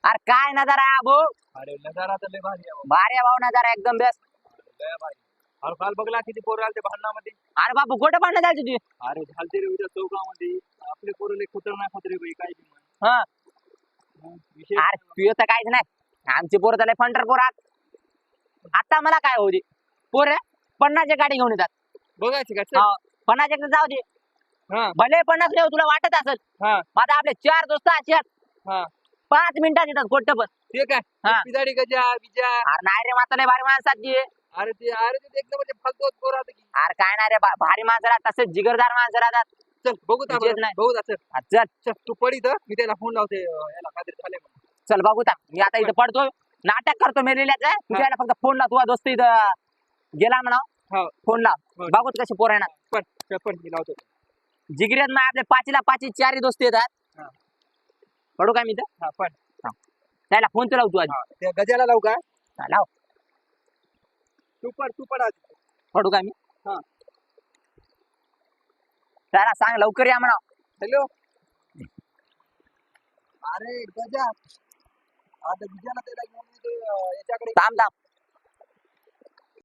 अरे काय नजारा आहे भाऊ. अरे नजारा तर लय भारी आहे भारी आहे भाऊ नजारा एकदम बेस्ट. लय भारी. अरे काल बघला किती पोरं आले भांडणामध्ये. अरे बापू कुठं पाडणं जायचं तुझी. अरे झालते रे उद्या चौकामध्ये. आपले पोरं लय खतरनाक होते रे बाई काय बी म्हण. हा विषय अरे तुझं तर काहीच नाही आमची पोरं झाले फंटर पोरात. आता मला काय होऊ दे पोर 50 गाडी घेऊन येतात. बघायची का हा, 50 जाऊ दे हा भले 50 लेव तुला वाटत असेल. हा माझा आपले 4 दोस्त असे आहेत हा 5 मिनिटात येतात कोट्ट पण. ते काय हा. पिदाडी गजा विजा. अरे नाही रे माता लय भारी माणसात ती. अरे ते एकदम म्हणजे फालतू पोरं राहते की. अरे काय नाही रे भारी माणसं राहतात तसेच जिगरदार माणसं राहतात. चल बघू तर विषयच नाही. बघू चल हा, चल चल तू पडी तर मी त्याला फोन लावते याला काहीतरी झाले म्हणून. चल बघू ता मी आता इथं पडतो नाटक करतो मेलेल्याच आहे. तू त्याला फक्त फोन लाव तुझा दोस्त इथं गेला म्हणा हा फोन लाव. हो. बघू कशी पोर आहे ना पण मी लावतो. जिगऱ्यात मग आपले 5ला 5 4 दोस्त येतात. हा. पडू काय मी तर हा पण त्याला फोन तर लाव तू आधी. हा, त्या गजाला लावू का हा, लाव तू पड आज. पडू काय मी. हा. त्याला सांग लवकर या म्हणा. हॅलो अरे गजा आता विजयाला त्याला घेऊन येतो याच्याकडे. थांब थांब